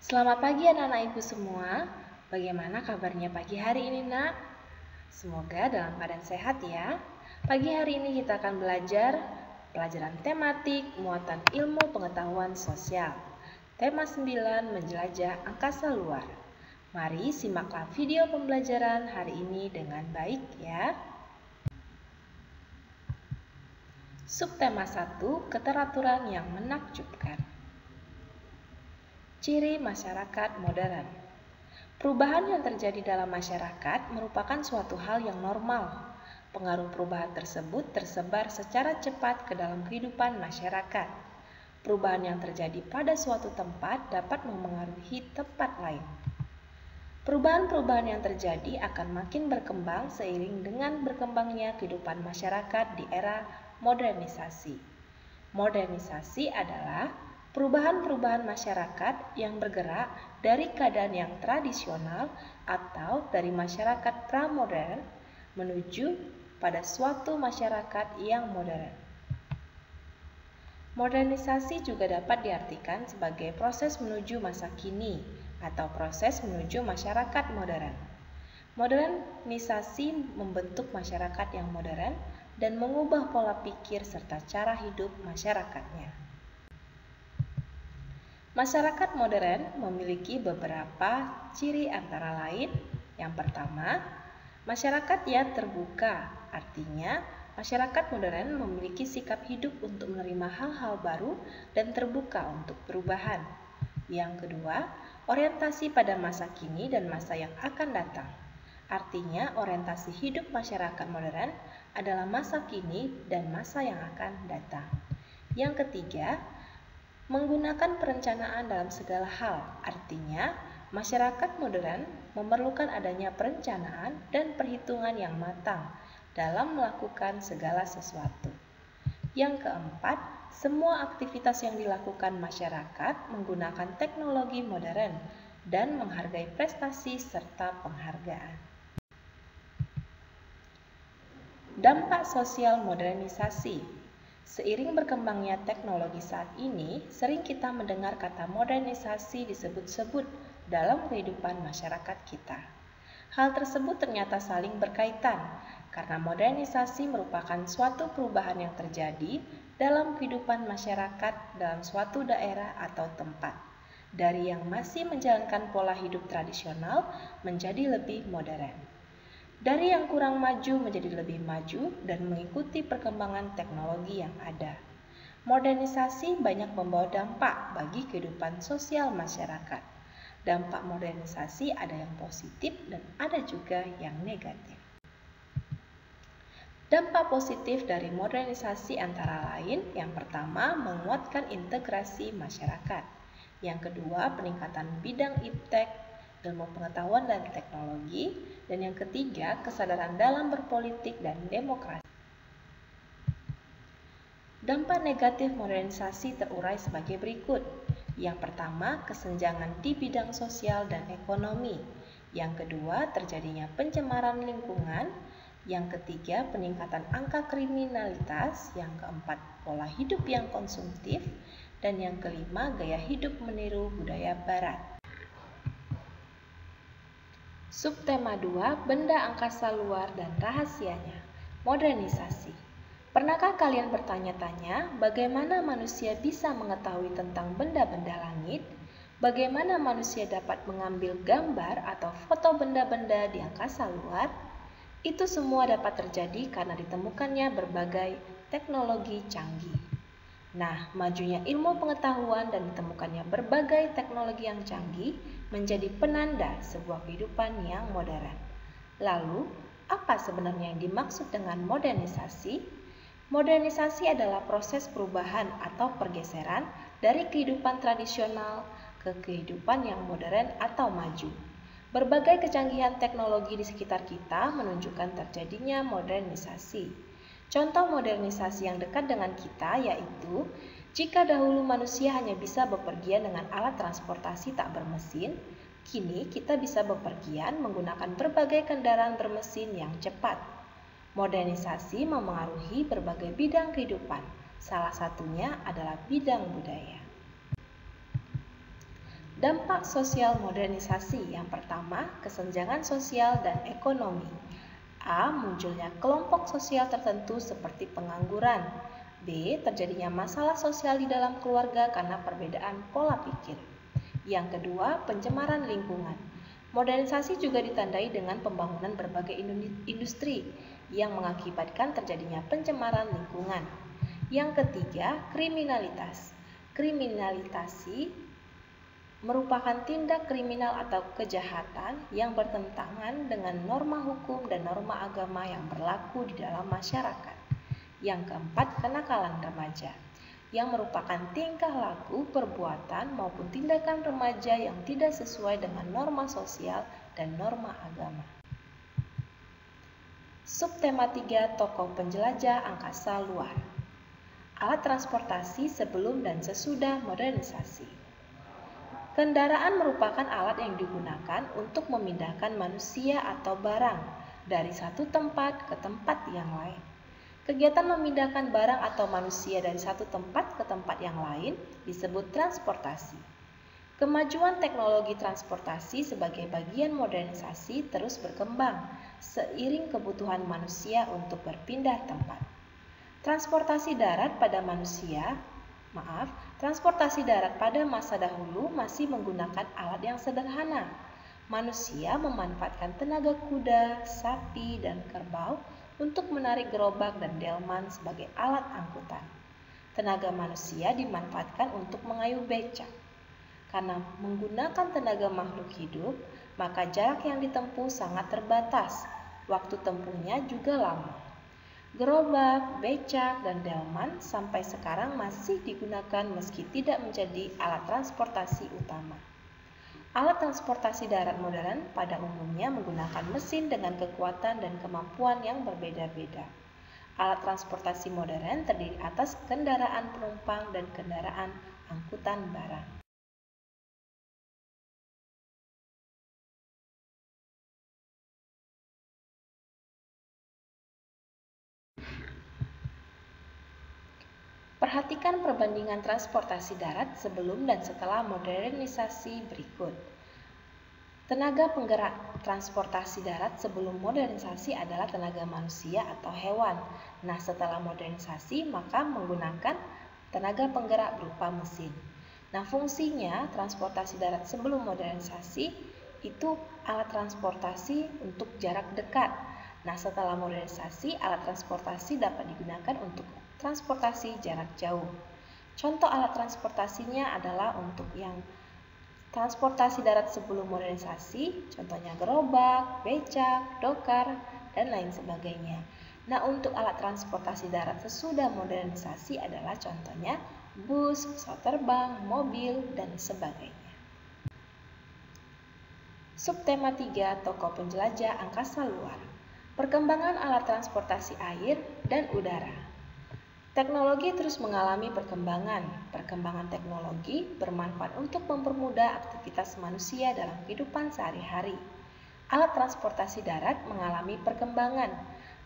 Selamat pagi anak-anak ibu semua. Bagaimana kabarnya pagi hari ini, nak? Semoga dalam keadaan sehat ya. Pagi hari ini kita akan belajar pelajaran tematik muatan ilmu pengetahuan sosial. Tema 9, menjelajah angkasa luar. Mari simaklah video pembelajaran hari ini dengan baik ya. Subtema 1, keteraturan yang menakjubkan. Ciri masyarakat modern. Perubahan yang terjadi dalam masyarakat merupakan suatu hal yang normal. Pengaruh perubahan tersebut tersebar secara cepat ke dalam kehidupan masyarakat. Perubahan yang terjadi pada suatu tempat dapat memengaruhi tempat lain. Perubahan-perubahan yang terjadi akan makin berkembang seiring dengan berkembangnya kehidupan masyarakat di era modernisasi. Modernisasi adalah perubahan-perubahan masyarakat yang bergerak dari keadaan yang tradisional atau dari masyarakat pramodern menuju pada suatu masyarakat yang modern. Modernisasi juga dapat diartikan sebagai proses menuju masa kini atau proses menuju masyarakat modern. Modernisasi membentuk masyarakat yang modern dan mengubah pola pikir serta cara hidup masyarakatnya. Masyarakat modern memiliki beberapa ciri antara lain. Yang pertama, masyarakat yang terbuka. Artinya, masyarakat modern memiliki sikap hidup untuk menerima hal-hal baru dan terbuka untuk perubahan. Yang kedua, orientasi pada masa kini dan masa yang akan datang. Artinya, orientasi hidup masyarakat modern adalah masa kini dan masa yang akan datang. Yang ketiga, menggunakan perencanaan dalam segala hal, artinya masyarakat modern memerlukan adanya perencanaan dan perhitungan yang matang dalam melakukan segala sesuatu. Yang keempat, semua aktivitas yang dilakukan masyarakat menggunakan teknologi modern dan menghargai prestasi serta penghargaan. Dampak sosial modernisasi. Seiring berkembangnya teknologi saat ini, sering kita mendengar kata modernisasi disebut-sebut dalam kehidupan masyarakat kita. Hal tersebut ternyata saling berkaitan, karena modernisasi merupakan suatu perubahan yang terjadi dalam kehidupan masyarakat dalam suatu daerah atau tempat, dari yang masih menjalankan pola hidup tradisional menjadi lebih modern. Dari yang kurang maju menjadi lebih maju dan mengikuti perkembangan teknologi yang ada. Modernisasi banyak membawa dampak bagi kehidupan sosial masyarakat. Dampak modernisasi ada yang positif dan ada juga yang negatif. Dampak positif dari modernisasi antara lain, yang pertama menguatkan integrasi masyarakat. Yang kedua, peningkatan bidang iptek, ilmu pengetahuan dan teknologi, dan yang ketiga, kesadaran dalam berpolitik dan demokrasi. Dampak negatif modernisasi terurai sebagai berikut. Yang pertama, kesenjangan di bidang sosial dan ekonomi. Yang kedua, terjadinya pencemaran lingkungan. Yang ketiga, peningkatan angka kriminalitas. Yang keempat, pola hidup yang konsumtif. Dan yang kelima, gaya hidup meniru budaya barat. Subtema 2, benda angkasa luar dan rahasianya. Modernisasi. Pernahkah kalian bertanya-tanya bagaimana manusia bisa mengetahui tentang benda-benda langit? Bagaimana manusia dapat mengambil gambar atau foto benda-benda di angkasa luar? Itu semua dapat terjadi karena ditemukannya berbagai teknologi canggih. Nah, majunya ilmu pengetahuan dan ditemukannya berbagai teknologi yang canggih menjadi penanda sebuah kehidupan yang modern. Lalu, apa sebenarnya yang dimaksud dengan modernisasi? Modernisasi adalah proses perubahan atau pergeseran dari kehidupan tradisional ke kehidupan yang modern atau maju. Berbagai kecanggihan teknologi di sekitar kita menunjukkan terjadinya modernisasi. Contoh modernisasi yang dekat dengan kita yaitu, jika dahulu manusia hanya bisa bepergian dengan alat transportasi tak bermesin, kini kita bisa bepergian menggunakan berbagai kendaraan bermesin yang cepat. Modernisasi memengaruhi berbagai bidang kehidupan, salah satunya adalah bidang budaya. Dampak sosial modernisasi yang pertama, kesenjangan sosial dan ekonomi. A. Munculnya kelompok sosial tertentu seperti pengangguran. B. Terjadinya masalah sosial di dalam keluarga karena perbedaan pola pikir. Yang kedua, pencemaran lingkungan. Modernisasi juga ditandai dengan pembangunan berbagai industri yang mengakibatkan terjadinya pencemaran lingkungan. Yang ketiga, kriminalitas. Kriminalisasi merupakan tindak kriminal atau kejahatan yang bertentangan dengan norma hukum dan norma agama yang berlaku di dalam masyarakat. Yang keempat, kenakalan remaja, yang merupakan tingkah laku, perbuatan, maupun tindakan remaja yang tidak sesuai dengan norma sosial dan norma agama. Subtema 3, tokoh penjelajah angkasa luar. Alat transportasi sebelum dan sesudah modernisasi. Kendaraan merupakan alat yang digunakan untuk memindahkan manusia atau barang dari satu tempat ke tempat yang lain. Kegiatan memindahkan barang atau manusia dari satu tempat ke tempat yang lain disebut transportasi. Kemajuan teknologi transportasi sebagai bagian modernisasi terus berkembang seiring kebutuhan manusia untuk berpindah tempat. Transportasi darat pada pada masa dahulu masih menggunakan alat yang sederhana. Manusia memanfaatkan tenaga kuda, sapi, dan kerbau untuk menarik gerobak dan delman sebagai alat angkutan. Tenaga manusia dimanfaatkan untuk mengayuh becak. Karena menggunakan tenaga makhluk hidup, maka jarak yang ditempuh sangat terbatas. Waktu tempuhnya juga lama. Gerobak, becak, dan delman sampai sekarang masih digunakan meski tidak menjadi alat transportasi utama. Alat transportasi darat modern pada umumnya menggunakan mesin dengan kekuatan dan kemampuan yang berbeda-beda. Alat transportasi modern terdiri atas kendaraan penumpang dan kendaraan angkutan barang. Perhatikan perbandingan transportasi darat sebelum dan setelah modernisasi berikut. Tenaga penggerak transportasi darat sebelum modernisasi adalah tenaga manusia atau hewan. Nah, setelah modernisasi maka menggunakan tenaga penggerak berupa mesin. Nah, fungsinya transportasi darat sebelum modernisasi itu alat transportasi untuk jarak dekat. Nah, setelah modernisasi, alat transportasi dapat digunakan untuk transportasi jarak jauh. Contoh alat transportasinya adalah untuk yang transportasi darat sebelum modernisasi, contohnya gerobak, becak, dokar, dan lain sebagainya. Nah, untuk alat transportasi darat sesudah modernisasi adalah contohnya bus, pesawat terbang, mobil, dan sebagainya. Subtema 3, tokoh penjelajah angkasa luar. Perkembangan alat transportasi air dan udara. Teknologi terus mengalami perkembangan. Perkembangan teknologi bermanfaat untuk mempermudah aktivitas manusia dalam kehidupan sehari-hari. Alat transportasi darat mengalami perkembangan.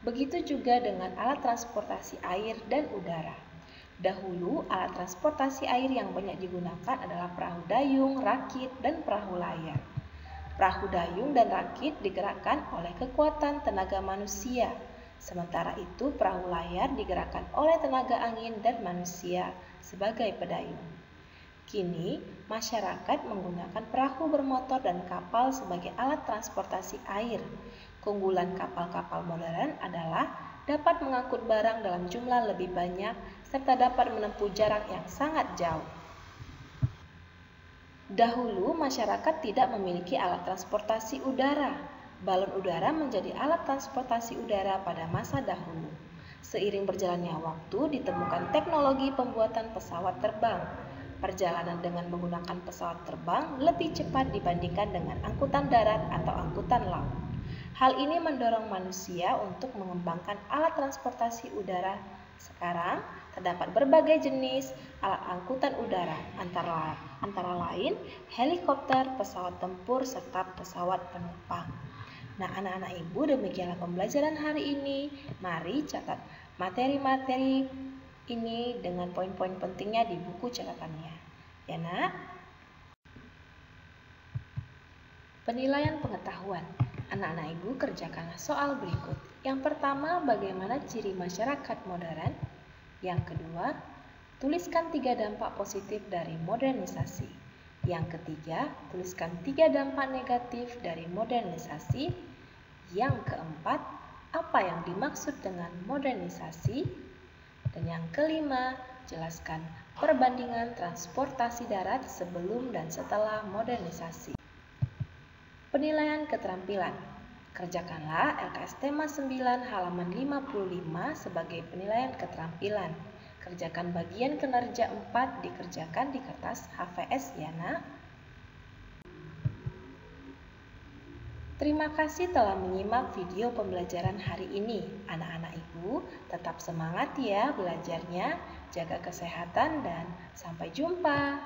Begitu juga dengan alat transportasi air dan udara. Dahulu, alat transportasi air yang banyak digunakan adalah perahu dayung, rakit, dan perahu layar. Perahu dayung dan rakit digerakkan oleh kekuatan tenaga manusia. Sementara itu, perahu layar digerakkan oleh tenaga angin dan manusia sebagai pedayung. Kini, masyarakat menggunakan perahu bermotor dan kapal sebagai alat transportasi air. Keunggulan kapal-kapal modern adalah dapat mengangkut barang dalam jumlah lebih banyak serta dapat menempuh jarak yang sangat jauh. Dahulu, masyarakat tidak memiliki alat transportasi udara. Balon udara menjadi alat transportasi udara pada masa dahulu. Seiring berjalannya waktu, ditemukan teknologi pembuatan pesawat terbang. Perjalanan dengan menggunakan pesawat terbang lebih cepat dibandingkan dengan angkutan darat atau angkutan laut. Hal ini mendorong manusia untuk mengembangkan alat transportasi udara. Sekarang, terdapat berbagai jenis alat angkutan udara, antara lain helikopter, pesawat tempur, serta pesawat penumpang. Nah, anak-anak ibu, demikianlah pembelajaran hari ini. Mari catat materi-materi ini dengan poin-poin pentingnya di buku catatannya. Ya, nak? Penilaian pengetahuan. Anak-anak Ibu kerjakanlah soal berikut. Yang pertama, bagaimana ciri masyarakat modern? Yang kedua, tuliskan 3 dampak positif dari modernisasi. Yang ketiga, tuliskan 3 dampak negatif dari modernisasi. Yang keempat, apa yang dimaksud dengan modernisasi? Dan yang kelima, jelaskan perbandingan transportasi darat sebelum dan setelah modernisasi. Penilaian keterampilan. Kerjakanlah LKS tema 9 halaman 55 sebagai penilaian keterampilan. Kerjakan bagian kinerja 4 dikerjakan di kertas HVS ya nak. Terima kasih telah menyimak video pembelajaran hari ini. Anak-anak Ibu tetap semangat ya belajarnya, jaga kesehatan dan sampai jumpa.